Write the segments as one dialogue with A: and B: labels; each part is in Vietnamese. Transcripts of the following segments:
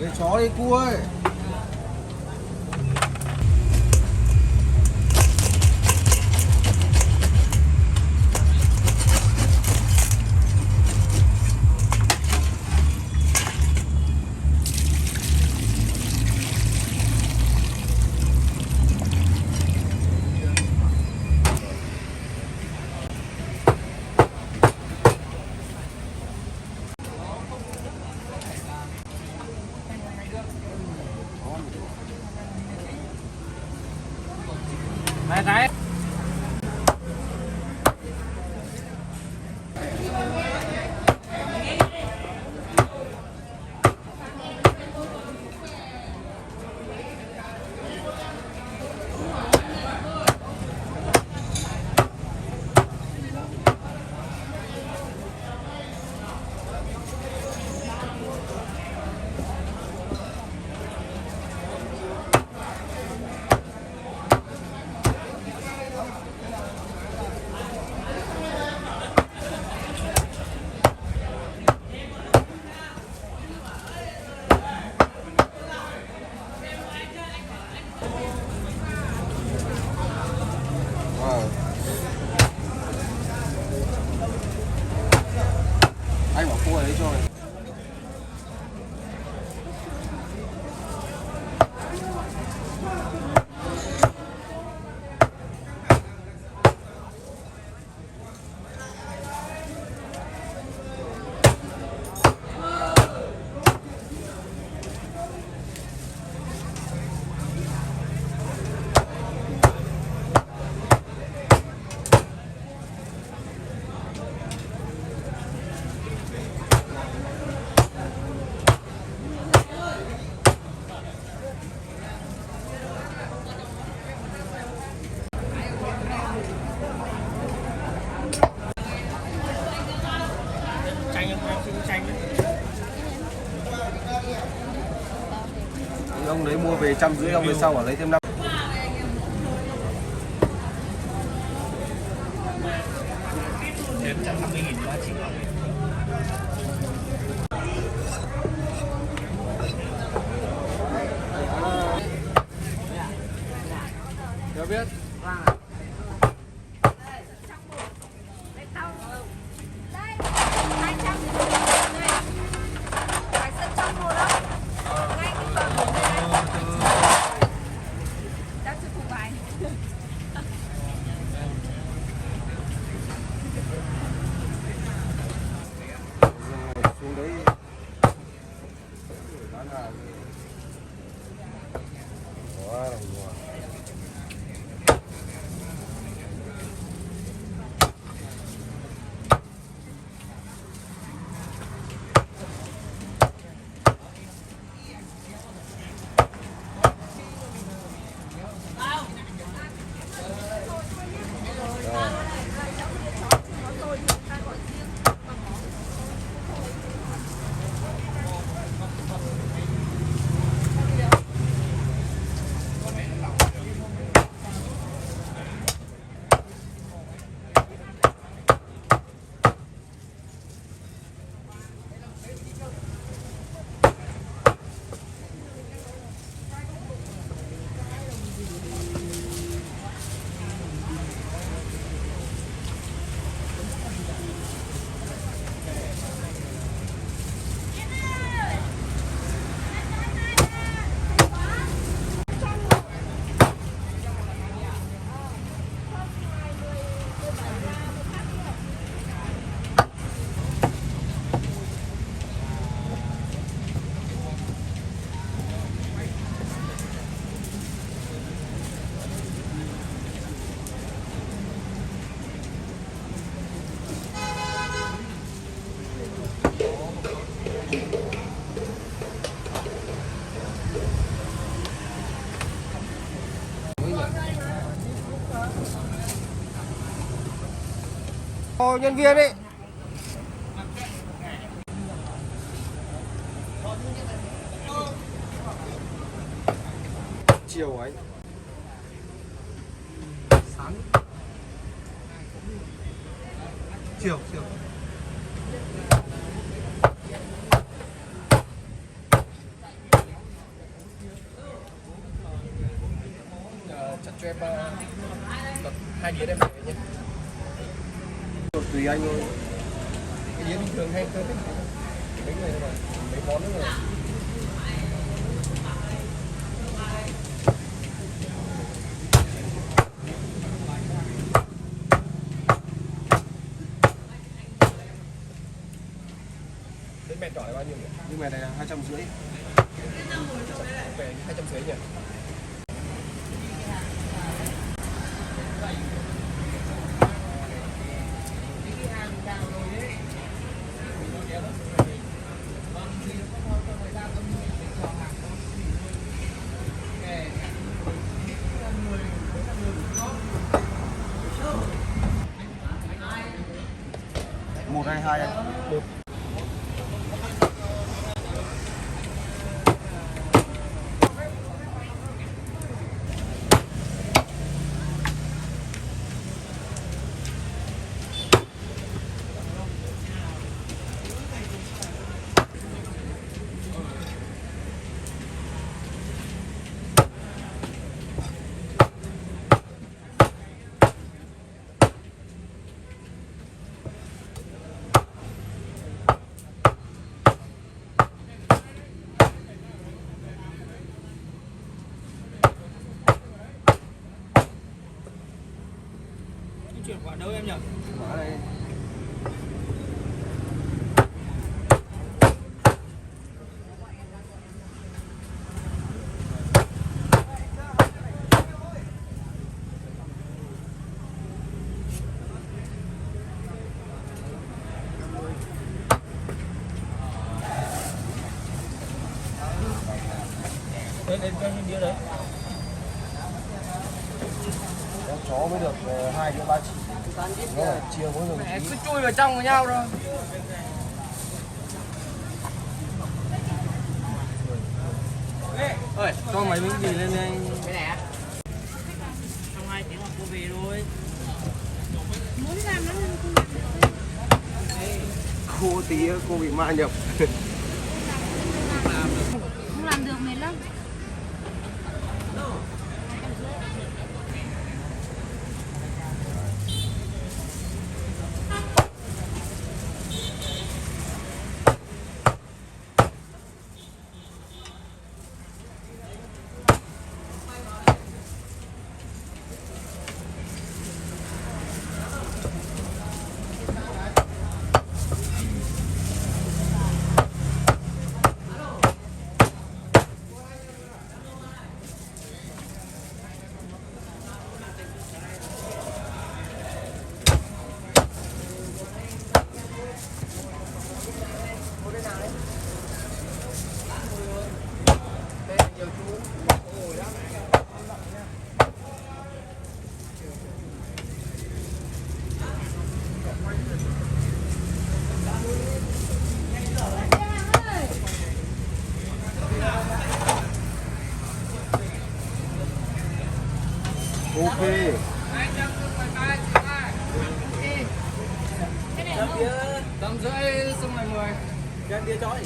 A: Cái chó đi cua ấy.
B: Đây đấy.
A: Anh bảo cua đấy cho này. Ông đấy mua về 150, ông về sau bảo lấy thêm 5.
B: Thêm 150.000 giá trị.
A: Chưa biết. Xuống đấy bán hàng quá là ngon. Nhân viên ấy. Chiều anh. Sáng. Chiều. tùy anh thôi.
B: Cái dĩa bình thường hay cơm ấy. Mấy người mà mấy món nữa rồi. Đến mẹ tỏi bao nhiêu nhỉ?
A: Nhưng mà này là 250.
B: Về 250 nhỉ?
A: Một hay hai anh?
B: Một. Chuyển quả đâu em nhỉ?
A: Quả đây.
B: Đây cho hình đĩa đấy.
A: Em chó mới được 2 đến 3 chỉ. Nó là chia mỗi người
B: Mẹ cứ chui vào trong với nhau thôi.
A: ơi, cho mấy miếng gì lên đây anh.
B: Cái này á? Trong 2 tiếng là cô về thôi.
C: Muốn làm nó không làm được.
A: Cô tí cô bị ma nhập.
C: Không làm được mệt lắm.
A: Ok.
B: Tầm rưỡi xong ngày 10.
A: Cho anh bia chói.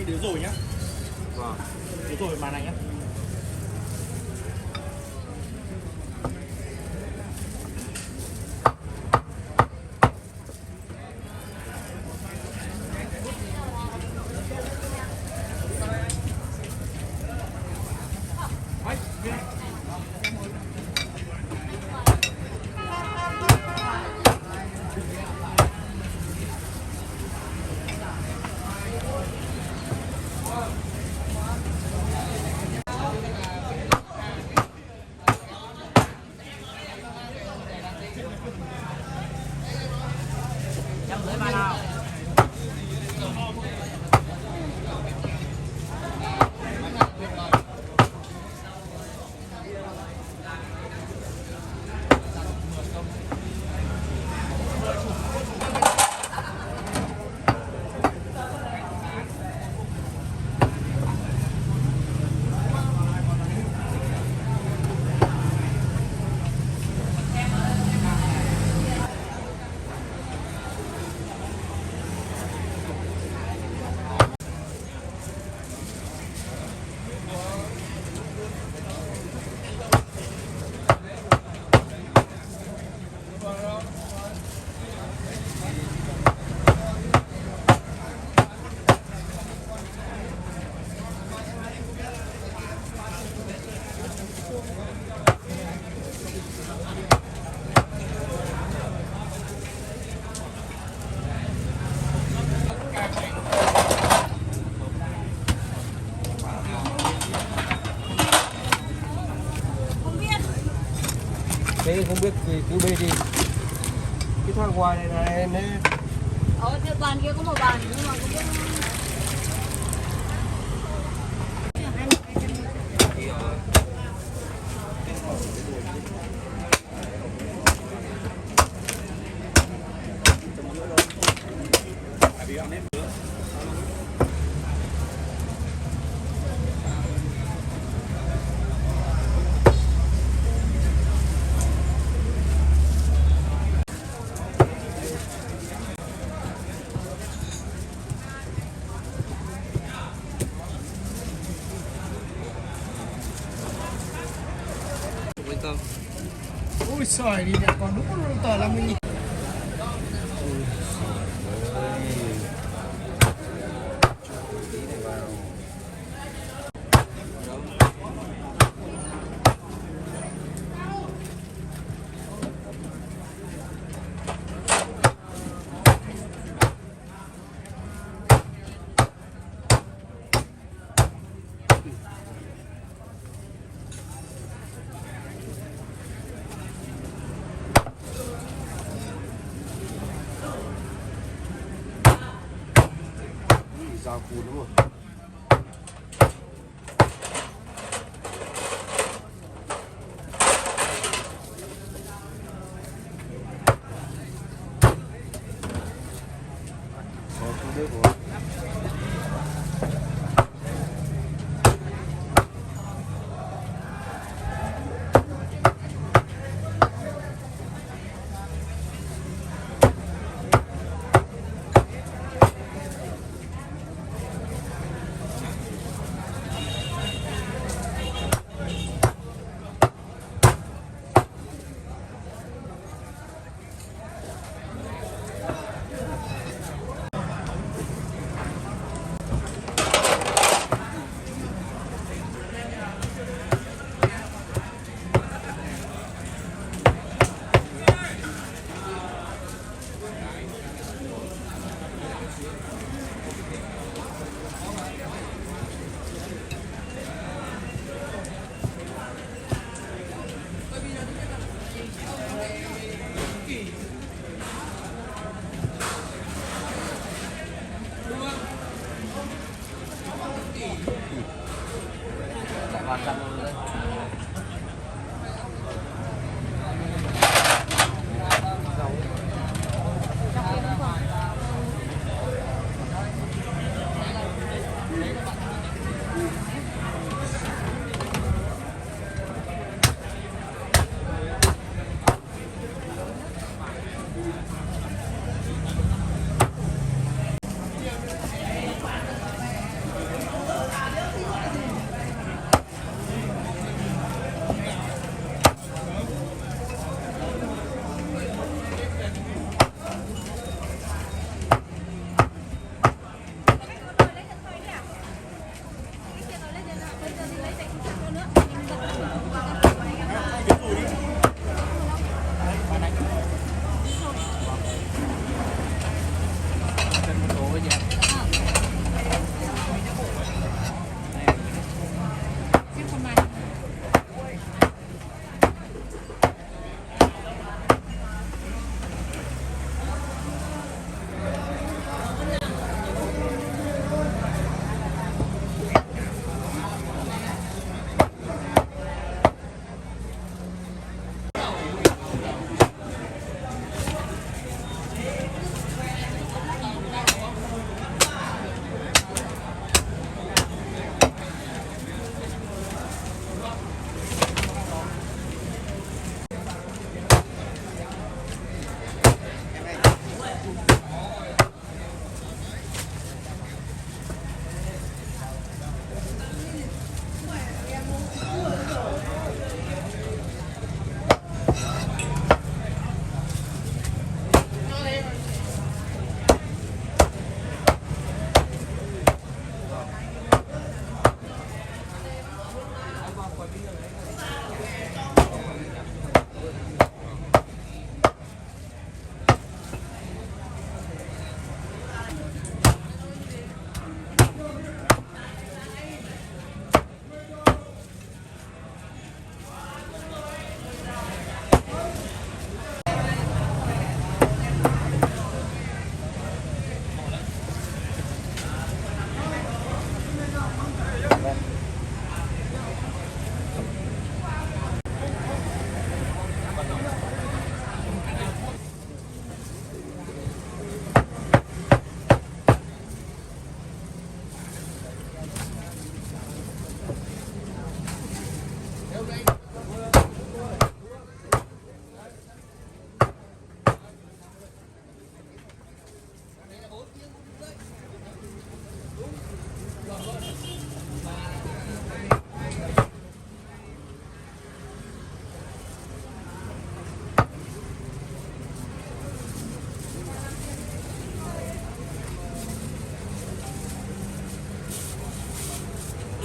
B: Đứa rồi nhá.
A: Vâng.
B: Đứa rồi màn này nhá.
A: thì không biết thì cứ bê đi. Cái thang ngoài này này
C: Ở trên bàn kia có một bàn nhưng mà cũng
B: ui sỏi đi còn đúng tờ 50.000.
A: dao cùn đúng không? Không biết rồi.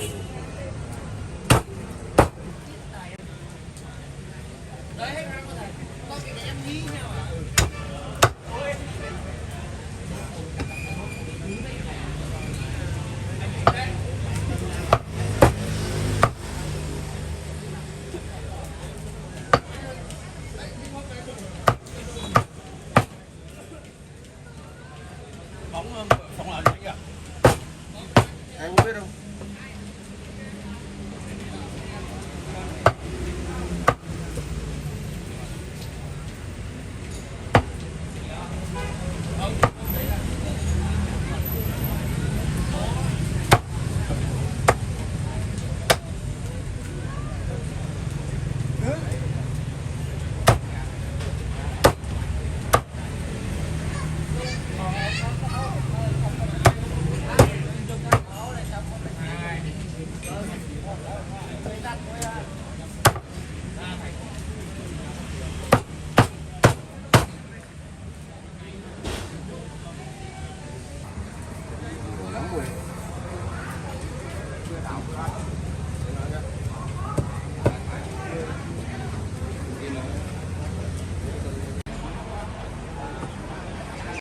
A: rồi